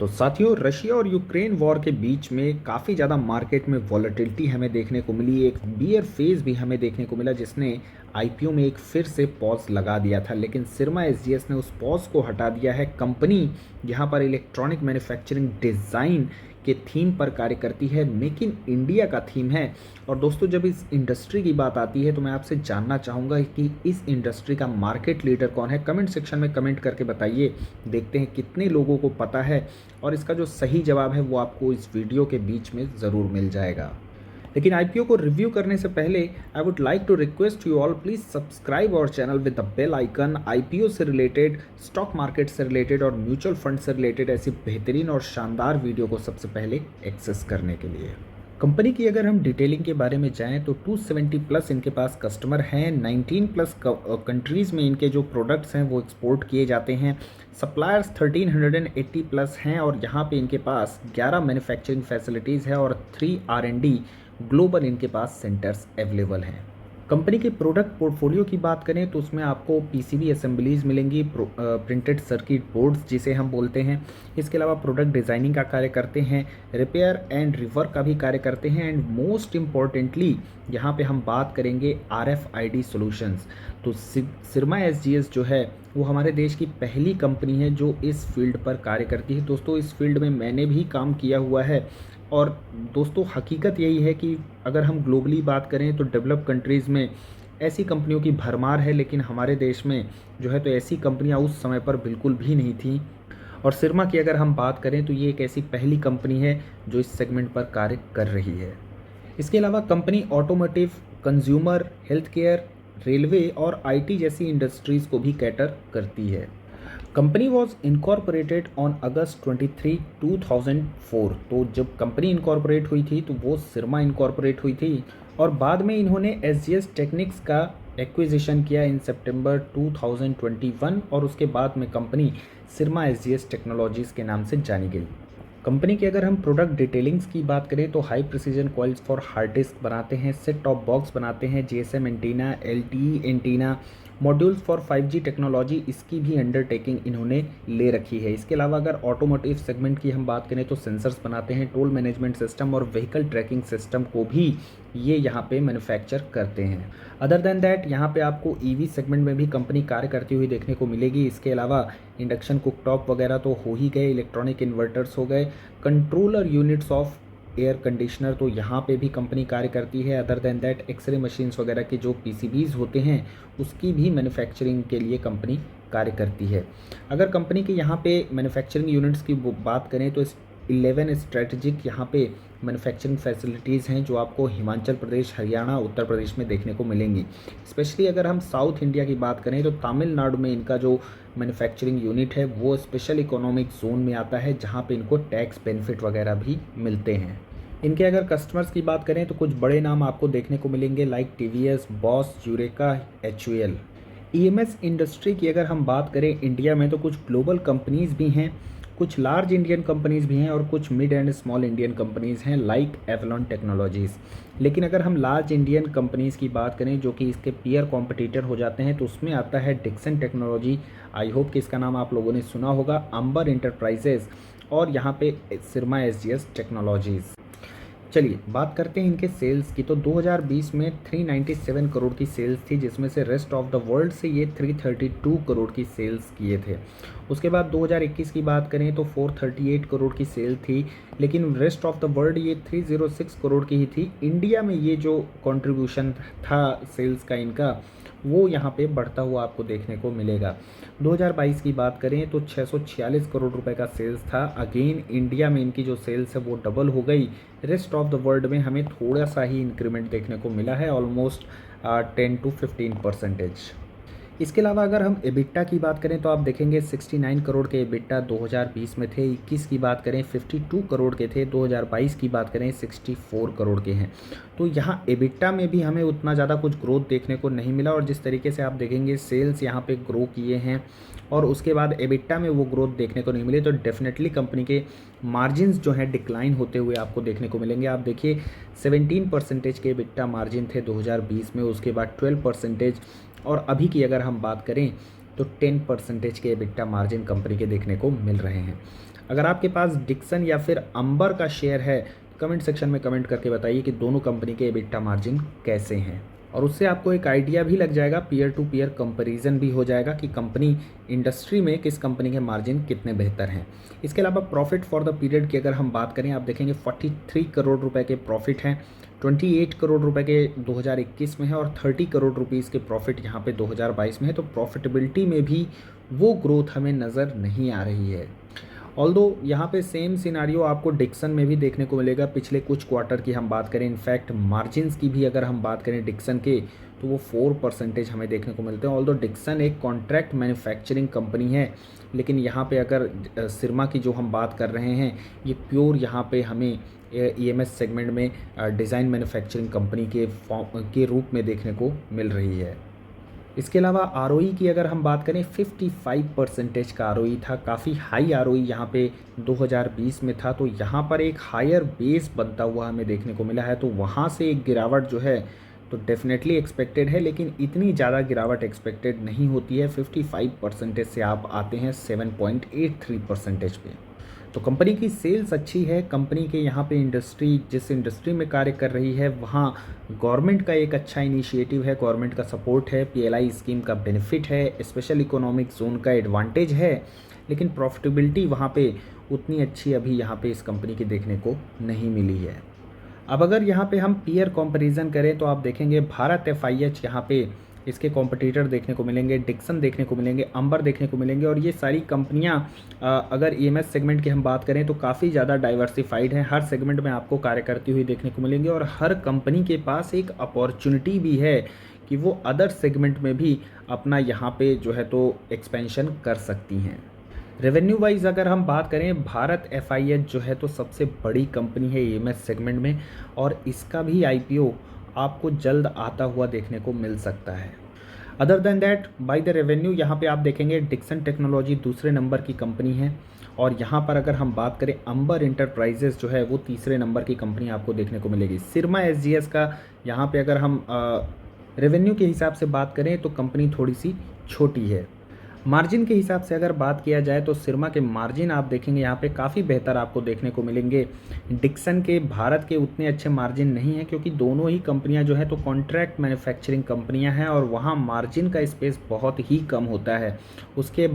तो साथियों, रशिया और यूक्रेन वॉर के बीच में काफ़ी ज़्यादा मार्केट में वॉलेटिलिटी हमें देखने को मिली। एक बियर फेज भी हमें देखने को मिला जिसने आईपीओ में एक फिर से पॉज लगा दिया था, लेकिन सिरमा एसजीएस ने उस पॉज को हटा दिया है। कंपनी यहाँ पर इलेक्ट्रॉनिक मैन्युफैक्चरिंग डिज़ाइन के थीम पर कार्य करती है, मेक इन इंडिया का थीम है। और दोस्तों, जब इस इंडस्ट्री की बात आती है तो मैं आपसे जानना चाहूँगा कि इस इंडस्ट्री का मार्केट लीडर कौन है। कमेंट सेक्शन में कमेंट करके बताइए, देखते हैं कितने लोगों को पता है, और इसका जो सही जवाब है वो आपको इस वीडियो के बीच में ज़रूर मिल जाएगा। लेकिन आईपीओ को रिव्यू करने से पहले I would like to request you all, please subscribe our channel with the bell icon. IPO से रिलेटेड, स्टॉक मार्केट से रिलेटेड और म्यूचुअल फंड से रिलेटेड ऐसी बेहतरीन और शानदार वीडियो को सबसे पहले एक्सेस करने के लिए। कंपनी की अगर हम डिटेलिंग के बारे में जाएं तो 270 प्लस इनके पास कस्टमर हैं। 19 प्लस कंट्रीज़ में इनके जो प्रोडक्ट्स हैं वो एक्सपोर्ट किए जाते हैं। सप्लायर्स 1380 प्लस हैं और यहाँ पे इनके पास 11 मैन्युफैक्चरिंग फैसिलिटीज़ है और 3 R&D ग्लोबल इनके पास सेंटर्स अवेलेबल हैं। कंपनी के प्रोडक्ट पोर्टफोलियो की बात करें तो उसमें आपको पीसीबी असेंबलीज मिलेंगी, प्रिंटेड सर्किट बोर्ड्स जिसे हम बोलते हैं। इसके अलावा प्रोडक्ट डिज़ाइनिंग का कार्य करते हैं, रिपेयर एंड रिवर्क का भी कार्य करते हैं, एंड मोस्ट इम्पॉर्टेंटली यहाँ पे हम बात करेंगे RFID सॉल्यूशंस। तो सिरमा एसजीएस जो है वो हमारे देश की पहली कंपनी है जो इस फील्ड पर कार्य करती है। दोस्तों, इस फील्ड में मैंने भी काम किया हुआ है। और दोस्तों, हकीकत यही है कि अगर हम ग्लोबली बात करें तो डेवलप कंट्रीज़ में ऐसी कंपनियों की भरमार है, लेकिन हमारे देश में जो है तो ऐसी कंपनियां उस समय पर बिल्कुल भी नहीं थी। और सिरमा की अगर हम बात करें तो ये एक ऐसी पहली कंपनी है जो इस सेगमेंट पर कार्य कर रही है। इसके अलावा company automotive, consumer, health care, railway और आईटी जैसी इंडस्ट्रीज़ को भी कैटर करती है। Company was incorporated on August 23, 2004। तो जब कंपनी इनकॉर्पोरेट हुई थी तो वो सिरमा इनकॉर्पोरेट हुई थी, और बाद में इन्होंने एसजीएस टेक्निक्स का एक्विजिशन किया इन सितंबर 2021, और उसके बाद में कंपनी सिरमा एसजीएस टेक्नोलॉजीज़ के नाम से जानी गई। कंपनी की अगर हम प्रोडक्ट डिटेलिंग्स की बात करें तो high precision coils for hard disk बनाते हैं, सेट टॉप बॉक्स बनाते हैं, GSM antenna, LTE antenna, modules for 5G technology, इसकी भी अंडरटेकिंग इन्होंने ले रखी है। इसके अलावा अगर ऑटोमोटिव सेगमेंट की हम बात करें तो सेंसर्स बनाते हैं, टोल मैनेजमेंट सिस्टम और व्हीकल ट्रैकिंग सिस्टम को भी ये यहाँ पे मैन्युफैक्चर करते हैं। अदर देन दैट यहाँ पे आपको ईवी सेगमेंट में भी कंपनी कार्य करती हुई देखने को मिलेगी। इसके अलावा इंडक्शन कुकटॉप वगैरह तो हो ही गए, इलेक्ट्रॉनिक इन्वर्टर्स हो गए, controller units of air conditioner, तो यहाँ पे भी कंपनी कार्य करती है। Other than that x-ray machines वगैरह के जो पीसीबीज होते हैं उसकी भी मैन्युफैक्चरिंग के लिए कंपनी कार्य करती है। अगर कंपनी के यहाँ पे मैन्युफैक्चरिंग यूनिट्स की बात करें तो 11 स्ट्रेटेजिक यहाँ पे मैन्युफैक्चरिंग फैसिलिटीज़ हैं जो आपको हिमाचल प्रदेश, हरियाणा, उत्तर प्रदेश में देखने को मिलेंगी। स्पेशली अगर हम साउथ इंडिया की बात करें तो तमिलनाडु में इनका जो मैन्युफैक्चरिंग यूनिट है वो स्पेशल इकोनॉमिक जोन में आता है, जहाँ पे इनको टैक्स बेनिफिट वगैरह भी मिलते हैं। इनके अगर कस्टमर्स की बात करें तो कुछ बड़े नाम आपको देखने को मिलेंगे, like TVS, boss, eureka, HUL. EMS industry की अगर हम बात करें इंडिया में तो कुछ ग्लोबल कंपनीज़ भी हैं, कुछ लार्ज इंडियन कंपनीज़ भी हैं और कुछ mid and small Indian companies हैं लाइक एवलॉन टेक्नोलॉजीज़। लेकिन अगर हम लार्ज इंडियन कंपनीज़ की बात करें जो कि इसके पीयर कॉम्पिटिटर हो जाते हैं तो उसमें आता है डिक्सन टेक्नोलॉजी, आई होप कि इसका नाम आप लोगों ने सुना होगा, अंबर इंटरप्राइजेज़, और यहाँ पे सिरमा एसजीएस टेक्नोलॉजीज़। चलिए बात करते हैं इनके सेल्स की। तो 2020 में 397 करोड़ की सेल्स थी, जिसमें से रेस्ट ऑफ द वर्ल्ड से ये 332 करोड़ की सेल्स किए थे। उसके बाद 2021 की बात करें तो 438 करोड़ की सेल थी, लेकिन रेस्ट ऑफ द वर्ल्ड ये 306 करोड़ की ही थी। इंडिया में ये जो कंट्रीब्यूशन था सेल्स का इनका, वो यहाँ पे बढ़ता हुआ आपको देखने को मिलेगा। 2022 की बात करें तो 646 करोड़ रुपए का सेल्स था। अगेन इंडिया में इनकी जो सेल्स है वो डबल हो गई। रेस्ट ऑफ द वर्ल्ड में हमें थोड़ा सा ही इंक्रीमेंट देखने को मिला है, ऑलमोस्ट 10 to 15%। इसके अलावा अगर हम एबिटा की बात करें तो आप देखेंगे 69 करोड़ के एबिटा 2020 में थे। 21 की बात करें 52 करोड़ के थे, 2022 की बात करें 64 करोड़ के हैं। तो यहाँ एबिटा में भी हमें उतना ज़्यादा कुछ ग्रोथ देखने को नहीं मिला, और जिस तरीके से आप देखेंगे सेल्स यहाँ पे ग्रो किए हैं और उसके बाद एबिटा में वो ग्रोथ देखने को नहीं मिले, तो डेफिनेटली कंपनी के मार्जिन्स जो हैं डिक्लाइन होते हुए आपको देखने को मिलेंगे। आप देखिए 17% के एबिटा मार्जिन थे 2020 में, उसके बाद 12%, और अभी की अगर हम बात करें तो 10% के एबिटा मार्जिन कंपनी के देखने को मिल रहे हैं। अगर आपके पास डिक्सन या फिर अंबर का शेयर है, कमेंट सेक्शन में कमेंट करके बताइए कि दोनों कंपनी के एबिटा मार्जिन कैसे हैं, और उससे आपको एक आइडिया भी लग जाएगा, पीयर टू पीयर कंपैरिजन भी हो जाएगा कि कंपनी इंडस्ट्री में किस कंपनी के मार्जिन कितने बेहतर हैं। इसके अलावा प्रॉफिट फॉर द पीरियड की अगर हम बात करें, आप देखेंगे 43 करोड़ रुपए के प्रॉफिट हैं, 28 करोड़ रुपए के 2021 में है और 30 करोड़ रुपीज़ के प्रॉफिट यहाँ पे 2022 में है। तो प्रॉफिटेबिलिटी में भी वो ग्रोथ हमें नज़र नहीं आ रही है। ऑल्दो यहाँ पे सेम सिनारियो आपको डिक्सन में भी देखने को मिलेगा। पिछले कुछ क्वार्टर की हम बात करें, इनफैक्ट मार्जिन्स की भी अगर हम बात करें डिक्सन के, तो वो 4% हमें देखने को मिलते हैं। ऑल्दो डिक्सन एक कॉन्ट्रैक्ट मैन्युफैक्चरिंग कंपनी है, लेकिन यहाँ पे अगर सिरमा की जो हम बात कर रहे हैं, ये प्योर यहाँ पे हमें ईएमएस सेगमेंट में डिज़ाइन मैन्युफैक्चरिंग कंपनी के रूप में देखने को मिल रही है। इसके अलावा आरओई की अगर हम बात करें, 55% का आरओई था, काफ़ी हाई आरओई यहाँ पे 2020 में था। तो यहाँ पर एक हायर बेस बनता हुआ हमें देखने को मिला है, तो वहाँ से एक गिरावट जो है तो डेफिनेटली एक्सपेक्टेड है, लेकिन इतनी ज़्यादा गिरावट एक्सपेक्टेड नहीं होती है। 55% से आप आते हैं 7.83% पे। तो कंपनी की सेल्स अच्छी है। कंपनी के यहाँ पे इंडस्ट्री, जिस इंडस्ट्री में कार्य कर रही है, वहाँ गवर्नमेंट का एक अच्छा इनिशिएटिव है, गवर्नमेंट का सपोर्ट है, पीएलआई स्कीम का बेनिफिट है, स्पेशल इकोनॉमिक जोन का एडवांटेज है, लेकिन प्रॉफिटेबिलिटी वहाँ पे उतनी अच्छी अभी यहाँ पे इस कंपनी की देखने को नहीं मिली है। अब अगर यहाँ पे हम पीयर कंपैरिजन करें, तो आप देखेंगे भारत एफआईएच यहाँ पे इसके कॉम्पिटिटर देखने को मिलेंगे, डिक्सन देखने को मिलेंगे, अंबर देखने को मिलेंगे, और ये सारी कंपनियां अगर ईएमएस सेगमेंट की हम बात करें तो काफ़ी ज़्यादा डाइवर्सिफाइड हैं। हर सेगमेंट में आपको कार्य करती हुई देखने को मिलेंगे, और हर कंपनी के पास एक अपॉर्चुनिटी भी है कि वो अदर सेगमेंट में भी अपना यहाँ पे जो है तो एक्सपेंशन कर सकती हैं। रेवेन्यू वाइज अगर हम बात करें, भारत एफआईएच जो है तो सबसे बड़ी कंपनी है ईएमएस सेगमेंट में, और इसका भी आईपीओ आपको जल्द आता हुआ देखने को मिल सकता है। Other than that, by the revenue यहाँ पे आप देखेंगे डिक्सन टेक्नोलॉजी दूसरे नंबर की कंपनी है, और यहाँ पर अगर हम बात करें अंबर इंटरप्राइजेस जो है वो तीसरे नंबर की कंपनी आपको देखने को मिलेगी। सिरमा एसजीएस का यहाँ पे अगर हम रेवेन्यू के हिसाब से बात करें तो कंपनी थोड़ी सी छोटी है। मार्जिन के हिसाब से अगर बात किया जाए तो सिरमा के मार्जिन आप देखेंगे यहाँ पे काफ़ी बेहतर आपको देखने को मिलेंगे। डिक्सन के, भारत के उतने अच्छे मार्जिन नहीं है, क्योंकि दोनों ही कंपनियां जो है तो कॉन्ट्रैक्ट मैन्युफैक्चरिंग कंपनियां हैं, और वहाँ मार्जिन का स्पेस बहुत ही कम होता है। उसके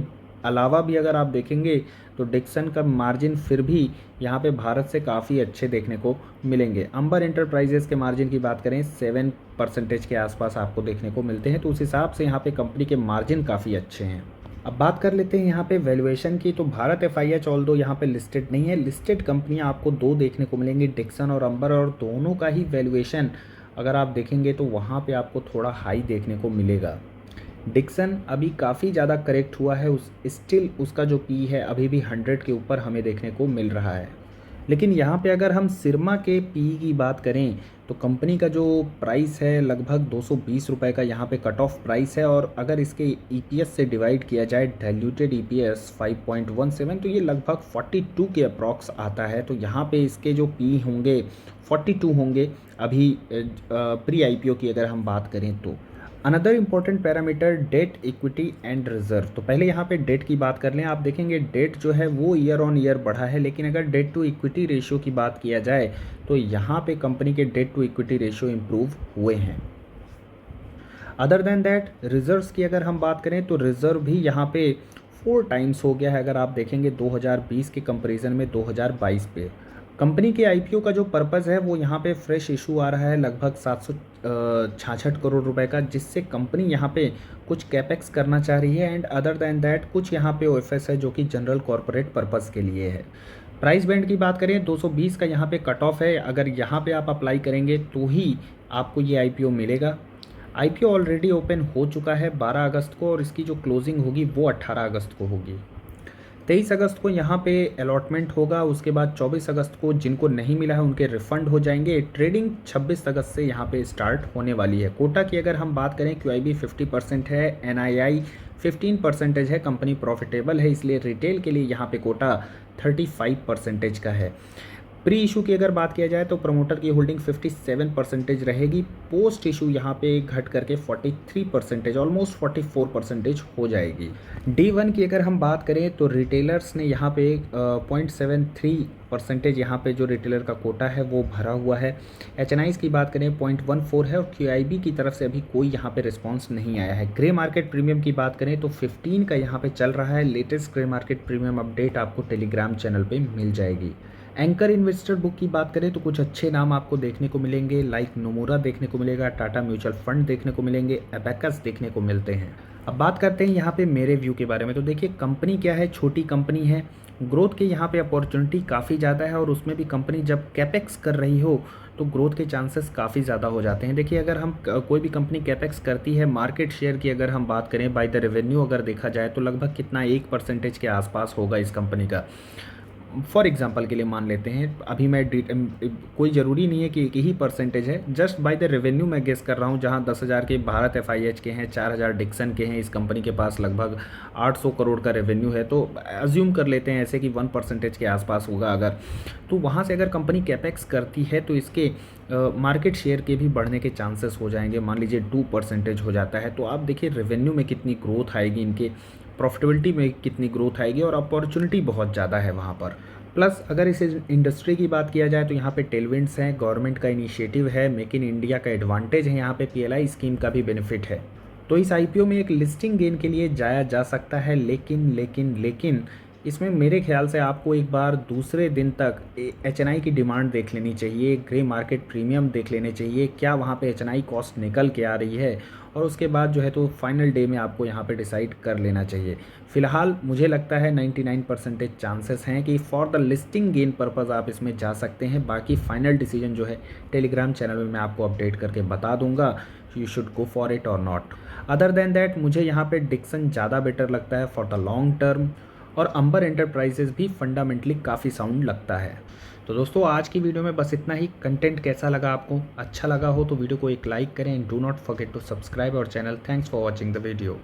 अलावा भी अगर आप देखेंगे तो डिक्सन का मार्जिन फिर भी यहाँ पे भारत से काफ़ी अच्छे देखने को मिलेंगे। अंबर इंटरप्राइजेस के मार्जिन की बात करें 7% के आसपास आपको देखने को मिलते हैं, तो उस हिसाब से यहाँ पे कंपनी के मार्जिन काफ़ी अच्छे हैं। अब बात कर लेते हैं यहाँ पे वैल्यूएशन की। तो भारत एफआईएच ऑल्दो यहाँ पे लिस्टेड नहीं है, लिस्टेड कंपनियाँ आपको दो देखने को मिलेंगी, डिक्सन और अंबर, और दोनों का ही वैल्यूएशन अगर आप देखेंगे तो वहाँ पे आपको थोड़ा हाई देखने को मिलेगा। डिक्सन अभी काफ़ी ज़्यादा करेक्ट हुआ है, स्टिल उसका जो पी है अभी भी 100 के ऊपर हमें देखने को मिल रहा है। लेकिन यहाँ पे अगर हम सिरमा के पी की बात करें तो कंपनी का जो प्राइस है लगभग 220 रुपये का यहाँ पे कट ऑफ प्राइस है, और अगर इसके ईपीएस से डिवाइड किया जाए, डाइल्यूटेड ईपीएस 5.17, तो ये लगभग 42 के अप्रॉक्स आता है। तो यहाँ पे इसके जो पी होंगे 42 होंगे अभी प्री आईपीओ की अगर हम बात करें तो। Another important parameter debt, equity and reserve. तो पहले यहाँ पे डेट की बात कर लें। आप देखेंगे डेट जो है वो ईयर ऑन ईयर बढ़ा है, लेकिन अगर डेट टू इक्विटी रेशियो की बात किया जाए तो यहाँ पे कंपनी के debt to equity ratio improve हुए हैं। अदर देन दैट, रिजर्व्स की अगर हम बात करें तो रिजर्व भी यहाँ पे 4 टाइम्स हो गया है अगर आप देखेंगे 2020 के कंपेरिजन में 2022 पे। कंपनी के आईपीओ का जो पर्पज़ है वो यहाँ पे फ्रेश इशू आ रहा है लगभग 766 करोड़ रुपए का, जिससे कंपनी यहाँ पे कुछ कैपेक्स करना चाह रही है, एंड अदर देन दैट कुछ यहाँ पे ओएफएस है जो कि जनरल कॉरपोरेट पर्पज़ के लिए है। प्राइस बैंड की बात करें 220 का यहाँ पे कट ऑफ है, अगर यहाँ पे आप अप्लाई करेंगे तो ही आपको ये आईपीओ मिलेगा। आईपीओ ऑलरेडी ओपन हो चुका है 12 अगस्त को, और इसकी जो क्लोजिंग होगी वो 18 अगस्त को होगी। 23 अगस्त को यहाँ पे अलॉटमेंट होगा, उसके बाद 24 अगस्त को जिनको नहीं मिला है उनके रिफंड हो जाएंगे। ट्रेडिंग 26 अगस्त से यहाँ पे स्टार्ट होने वाली है। कोटा की अगर हम बात करें, QIB 50% है, NII 15% है, कंपनी प्रॉफिटेबल है, इसलिए रिटेल के लिए यहाँ पे कोटा 35% का है। प्री इशू की अगर बात किया जाए तो प्रमोटर की होल्डिंग 57% रहेगी। पोस्ट इशू यहाँ पे घट करके 43%, ऑलमोस्ट 44% हो जाएगी। D1 की अगर हम बात करें तो रिटेलर्स ने यहाँ पे 0.73% यहाँ पे जो रिटेलर का कोटा है वो भरा हुआ है। HNIs की बात करें 0.14 है और QIB की तरफ से अभी कोई यहाँ पे रिस्पॉन्स नहीं आया है। ग्रे मार्केट प्रीमियम की बात करें तो 15 का यहाँ पे चल रहा है। Latest grey market premium update आपको टेलीग्राम चैनल पे मिल जाएगी। एंकर इन्वेस्टर बुक की बात करें तो कुछ अच्छे नाम आपको देखने को मिलेंगे, लाइक नोमुरा देखने को मिलेगा, टाटा म्यूचुअल फंड देखने को मिलेंगे, एबेकस देखने को मिलते हैं। अब बात करते हैं यहाँ पे मेरे व्यू के बारे में। तो देखिए कंपनी क्या है, छोटी कंपनी है, ग्रोथ के यहाँ पे अपॉर्चुनिटी काफ़ी ज़्यादा है और उसमें भी कंपनी जब कैपेक्स कर रही हो तो ग्रोथ के चांसेस काफ़ी ज़्यादा हो जाते हैं। देखिए अगर हम कोई भी कंपनी कैपेक्स करती है, मार्केट शेयर की अगर हम बात करें बाय द रेवेन्यू अगर देखा जाए तो लगभग कितना 1% के आसपास होगा इस कंपनी का। फॉर एग्जांपल के लिए मान लेते हैं, अभी मैं कोई ज़रूरी नहीं है कि एक ही परसेंटेज है, जस्ट बाय द रेवेन्यू मैं गेस कर रहा हूँ। जहाँ 10,000 के भारत FIH के हैं, 4,000 डिक्सन के हैं, इस कंपनी के पास लगभग 800 करोड़ का रेवेन्यू है। तो अज्यूम कर लेते हैं ऐसे कि 1% के आसपास होगा अगर, तो वहाँ से अगर कंपनी कैपेक्स करती है तो इसके मार्केट शेयर के भी बढ़ने के चांसेस हो जाएंगे। मान लीजिए 2% हो जाता है तो आप देखिए रेवेन्यू में कितनी ग्रोथ आएगी, इनके प्रॉफिटेबिलिटी में कितनी ग्रोथ आएगी और अपॉर्चुनिटी बहुत ज़्यादा है वहाँ पर। प्लस अगर इस इंडस्ट्री की बात किया जाए तो यहाँ पे टेलविंड्स हैं, गवर्नमेंट का इनिशिएटिव है, मेक इन इंडिया का एडवांटेज है, यहाँ पे PLI स्कीम का भी बेनिफिट है। तो इस IPO में एक लिस्टिंग गेन के लिए जाया जा सकता है, लेकिन इसमें मेरे ख्याल से आपको एक बार दूसरे दिन तक HNI की डिमांड देख लेनी चाहिए, ग्रे मार्केट प्रीमियम देख लेने चाहिए, क्या वहाँ पे HNI कॉस्ट निकल के आ रही है, और उसके बाद जो है तो फाइनल डे में आपको यहाँ पे डिसाइड कर लेना चाहिए। फिलहाल मुझे लगता है 99% चांसेस हैं कि for the listing gain purpose आप इसमें जा सकते हैं। बाकी फाइनल डिसीजन जो है टेलीग्राम चैनल में मैं आपको अपडेट करके बता दूंगा, you should go for it और नॉट। अदर देन दैट मुझे यहाँ पे डिक्सन ज़्यादा बेटर लगता है फॉर द लॉन्ग टर्म, और अंबर एंटरप्राइजेज भी फंडामेंटली काफ़ी साउंड लगता है। तो दोस्तों आज की वीडियो में बस इतना ही। कंटेंट कैसा लगा आपको, अच्छा लगा हो तो वीडियो को एक लाइक करें and do not forget to subscribe our channel. Thanks for watching the video.